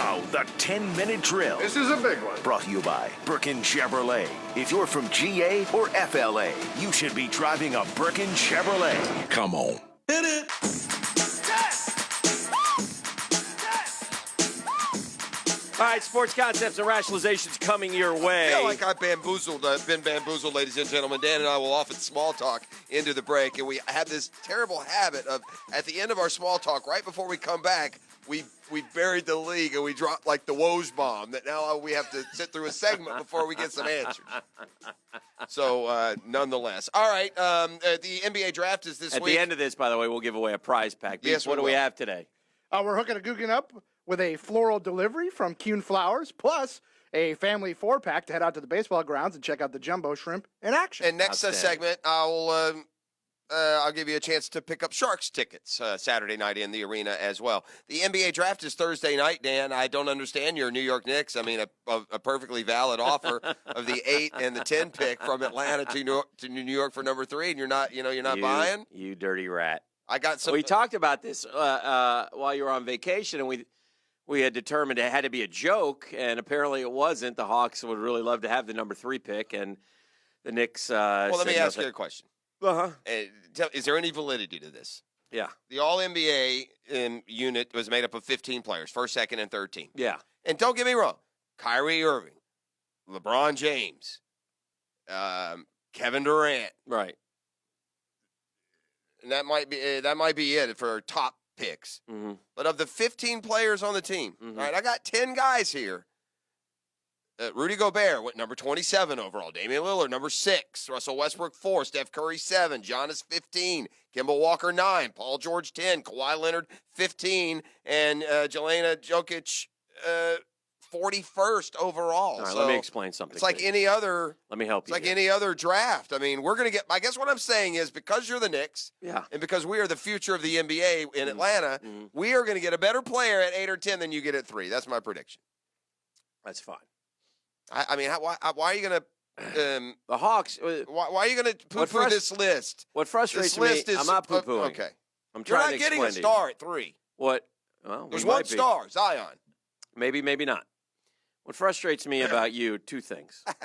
Now, the 10-minute drill. This is a big one. Brought to you by Burkins Chevrolet. If you're from GA or FLA, you should be driving a Burkins Chevrolet. Come on. Hit it. All right, sports concepts and rationalizations coming your way. I feel like I've been bamboozled, ladies and gentlemen. Dan and I will often small talk into the break, and we have this terrible habit of, at the end of our small talk, right before we come back, we buried the league and we dropped like the woes bomb that now we have to sit through a segment before we get some answers. So, nonetheless. All right, the NBA draft is this week. At the end of this, by the way, we'll give away a prize pack. Yes, what do we have today? We're hooking a Googan up with a floral delivery from Kuhn Flowers, plus a family 4-pack to head out to the baseball grounds and check out the jumbo shrimp in action. And next segment, I'll give you a chance to pick up Sharks tickets Saturday night in the arena as well. The NBA draft is Thursday night, Dan. I don't understand your New York Knicks. I mean, a perfectly valid offer of the 8 and the 10 pick from Atlanta to New York for number 3, and you're not buying? You dirty rat. I got some. We talked about this while you were on vacation, and we had determined it had to be a joke, and apparently it wasn't. The Hawks would really love to have the number 3 pick, and the Knicks. Well, let me ask you a question. Uh-huh. Is there any validity to this? Yeah. The All-NBA unit was made up of 15 players, first, second, and third team. Yeah. And don't get me wrong, Kyrie Irving, LeBron James, Kevin Durant, Right. and that might be it for top picks. Mm-hmm. But of the 15 players on the team, all right, I got 10 guys here. Rudy Gobert went number 27 overall. Damian Lillard, number 6. Russell Westbrook, 4. Steph Curry, 7. Giannis, 15. Kemba Walker, 9. Paul George, 10. Kawhi Leonard, 15. And Jelena Jokic, 41st overall. All right, so let me explain something. It's like any other. Let me help you. It's like any other draft. I mean, we're going to get. I guess what I'm saying is because you're the Knicks, Yeah. and because we are the future of the NBA in Atlanta, we are going to get a better player at 8 or 10 than you get at 3. That's my prediction. That's fine. I mean, why are you going to? The Hawks. Why are you going to poo-poo this list? What frustrates This list me, is I'm not poo-pooing. Okay. I'm You're trying not to getting a explain to star you. at 3. What? Well, There's we one might be. star, Zion. Maybe, maybe not. What frustrates me about you, 2 things. Only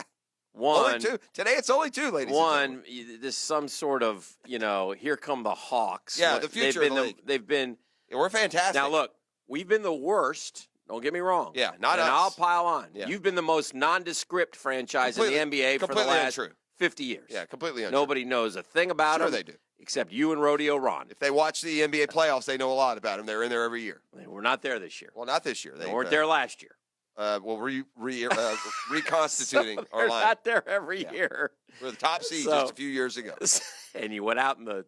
One, 2. Today it's only 2, ladies and gentlemen. there's some sort of, here come the Hawks. Yeah, the future of the league. They've been. Yeah, we're fantastic. Now, look, we've been the worst. Don't get me wrong. Yeah, not and us. I'll pile on. Yeah. You've been the most nondescript franchise in the NBA for the completely last untrue. 50 years. Yeah, completely untrue. Nobody knows a thing about Sure them. they do. Except you and Rodeo Ron. If they watch the NBA playoffs, they know a lot about them. They're in there every year. We're not there this year. Well, not this year. They weren't there last year. Reconstituting So our they're line. not there every year. We're the top seed So- just a few years ago. And you went out in the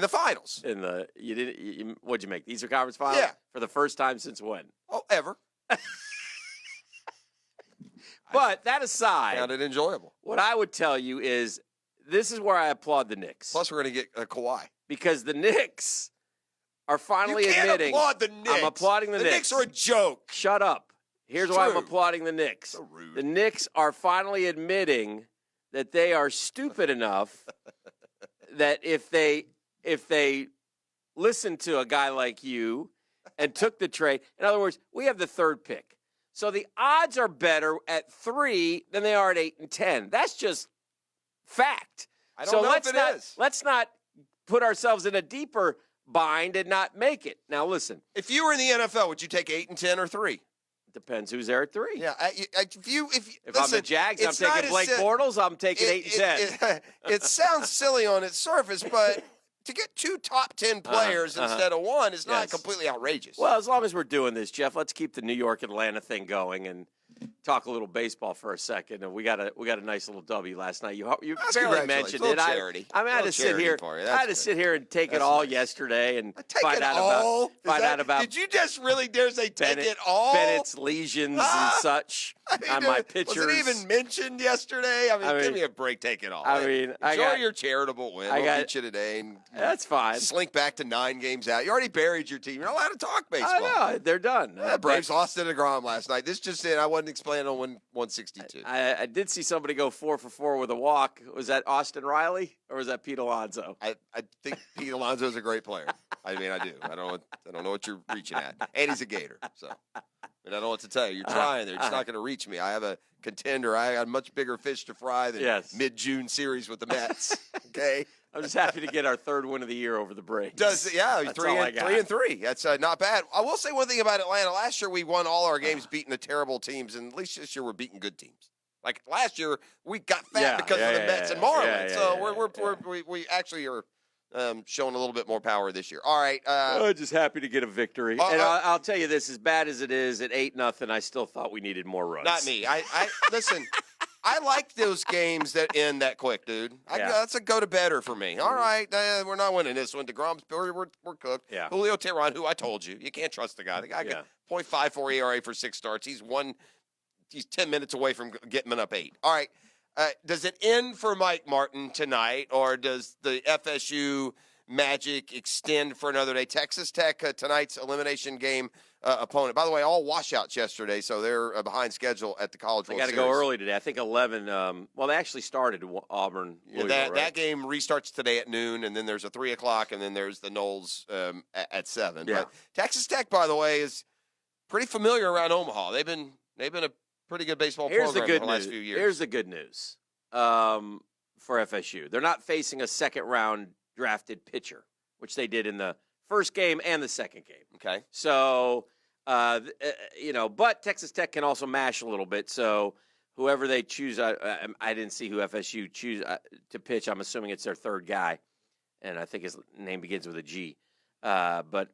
finals. What'd you make? The Eastern Conference Finals? Yeah. For the first time since when? Oh, ever. But that aside, Found it enjoyable. what I would tell you is this is where I applaud the Knicks. Plus, we're going to get Kawhi. Because the Knicks are finally You can't admitting. applaud the Knicks. I'm applauding the Knicks. The Knicks are a joke. Shut up. Here's It's why I'm true. applauding the Knicks. So rude. The Knicks are finally admitting that they are stupid enough that if they listened to a guy like you and took the trade, in other words, we have the 3rd pick. So the odds are better at 3 than they are at 8 and 10. That's just fact. I don't know if it is. Let's not put ourselves in a deeper bind and not make it. Now listen. If you were in the NFL, would you take 8 and 10 or 3? It depends who's there at 3. Yeah. If If I'm the Jags, I'm taking Blake Bortles. I'm taking 8 and 10. It sounds silly on its surface, but to get 2 top 10 players instead of 1 is not completely outrageous. Well, as long as we're doing this, Jeff, let's keep the New York Atlanta thing going and talk a little baseball for a second. And we got a nice little W last night. You That's barely congratulations. mentioned Little it. charity. I had to sit here. For you. I had to That's sit here and take That's it all nice. yesterday and Take find it out all? about Did you just really dare say take it all? Bennett's lesions and such on my pitchers. Was it even mentioned yesterday? I mean, give me a break. Take it all. Enjoy your charitable win. We'll beat you today. And that's fine. Slink back to 9 games out. You already buried your team. You're not allowed to talk baseball. I know. They're done. Braves lost to DeGrom last night. This just in. I wasn't explaining on 162. I did see somebody go 4 for 4 with a walk. Was that Austin Riley or was that Pete Alonso? I think Pete Alonso is a great player. I mean, I do. I don't know what you're reaching at. And he's a Gator, so I don't know what to tell you. You're trying there. You're just not going to reach me. I have a contender. I got much bigger fish to fry than mid-June series with the Mets. Okay. I'm just happy to get our third win of the year over the Braves. That's 3-3. That's not bad. I will say one thing about Atlanta. Last year we won all our games beating the terrible teams, and at least this year we're beating good teams. Like last year we got fat because of the Mets and Marlins. We actually are showing a little bit more power this year. All right. Just happy to get a victory. And I'll tell you this: as bad as it is at 8-0, I still thought we needed more runs. Not me. I listen. I like those games that end that quick, dude. That's a go-to-bedder for me. All right, we're not winning this one. DeGrom's we're cooked. Yeah. Julio Teheran, who I told you can't trust the guy. The guy got .54 ERA for 6 starts. He's 10 minutes away from getting up 8. All right. Does it end for Mike Martin tonight, or does the FSU magic extend for another day? Texas Tech, tonight's elimination game opponent. By the way, all washouts yesterday, so they're behind schedule at the College World Series. They got to go early today. I think 11. They actually started Auburn. That game restarts today at noon, and then there's a 3 o'clock, and then there's the Knowles at 7. Yeah. But Texas Tech, by the way, is pretty familiar around Omaha. They've been a pretty good baseball program for the last few years. Here's the good news for FSU. They're not facing a second-round drafted pitcher, which they did in the first game and the second game. Okay. So, but Texas Tech can also mash a little bit. So whoever they choose, I didn't see who FSU choose to pitch. I'm assuming it's their third guy, and I think his name begins with a G. But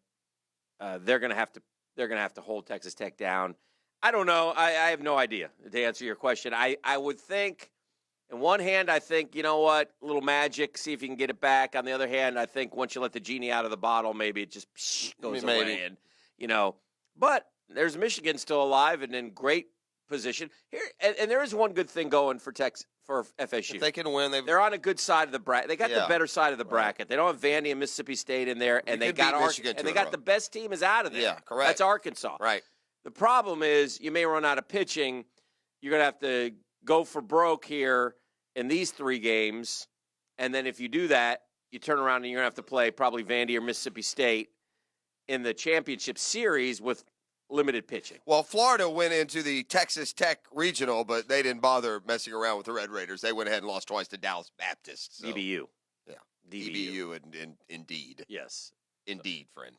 they're going to have to hold Texas Tech down. I don't know. I have no idea, to answer your question. I would think, in one hand, I think, you know what, a little magic, see if you can get it back. On the other hand, I think once you let the genie out of the bottle, maybe it just goes away. And, but there's Michigan still alive and in great position. Here, and there is one good thing going for FSU. If they can win, they're on a good side of the bracket. They got the better side of the bracket. They don't have Vandy and Mississippi State in there, and they got the best team is out of there. Yeah, correct. That's Arkansas. Right. The problem is you may run out of pitching. You're going to have to go for broke here in these 3 games. And then if you do that, you turn around and you're going to have to play probably Vandy or Mississippi State in the championship series with limited pitching. Well, Florida went into the Texas Tech regional, but they didn't bother messing around with the Red Raiders. They went ahead and lost twice to Dallas Baptist. So. DBU. Yeah. DBU, indeed. Yes. Indeed, friend.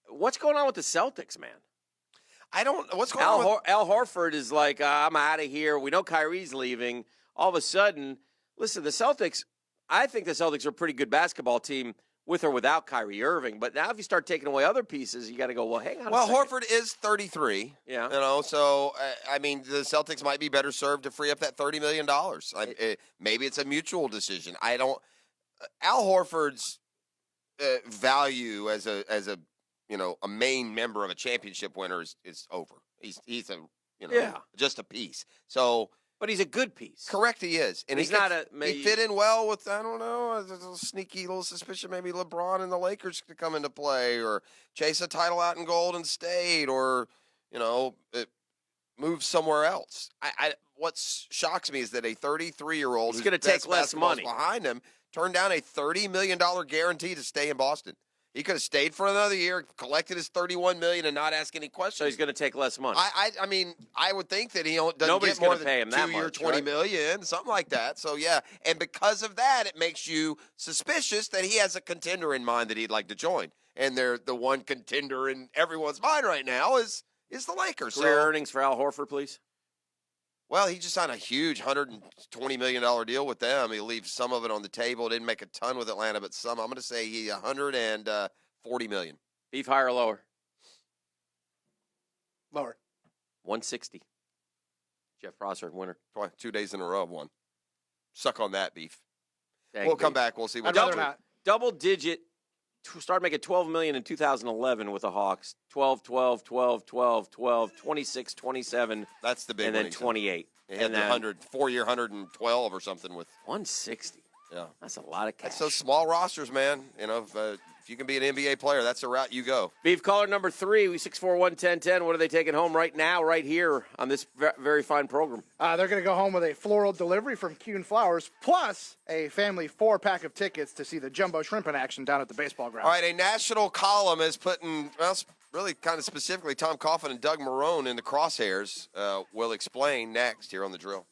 What's going on with the Celtics, man? I don't. What's going on? Al Horford is like, I'm out of here. We know Kyrie's leaving. All of a sudden, listen, the Celtics. I think the Celtics are a pretty good basketball team with or without Kyrie Irving. But now, if you start taking away other pieces, you got to go. Well, hang on. Well, Horford is 33. Yeah. So I mean, the Celtics might be better served to free up that $30 million. Maybe it's a mutual decision. I don't. Al Horford's value as a main member of a championship winner is over. He's just a piece. So, but he's a good piece. Correct, he is, and he fit in well with I don't know, there's a sneaky little suspicion maybe LeBron and the Lakers could come into play, or chase a title out in Golden State, or move somewhere else. What shocks me is that a 33-year-old who's going to take less money behind him turned down a $30 million guarantee to stay in Boston. He could have stayed for another year, collected his $31 million, and not ask any questions. So he's going to take less money. I mean, I would think that he doesn't Nobody's get more than pay him that 2 year, much, $20 million, something like that. So yeah, and because of that, it makes you suspicious that he has a contender in mind that he'd like to join. And they're the one contender in everyone's mind right now is the Lakers. Career earnings for Al Horford, please. Well, he just signed a huge $120 million deal with them. He'll leave some of it on the table. Didn't make a ton with Atlanta, but some. I'm going to say he $140 million. Beef higher or lower? Lower. 160. Jeff Prosser, winner. 2 days in a row of one. Suck on that, Beef. Dang, we'll come back. We'll see what double digit. Started making $12 million in 2011 with the Hawks. 12, 12, 12, 12, 12, 26, 27. That's the big one. And then 28. He had the 4-year 112 or something with 160. Yeah. That's a lot of cash. That's those small rosters, man. If you can be an NBA player, that's the route you go. Beef caller number 3, 641-1010. What are they taking home right now, right here on this very fine program? They're going to go home with a floral delivery from Kuhn Flowers, plus a family 4-pack of tickets to see the Jumbo Shrimp in action down at the baseball grounds. All right, a national column is putting, well, really kind of specifically Tom Coughlin and Doug Marrone in the crosshairs. We'll explain next here on The Drill.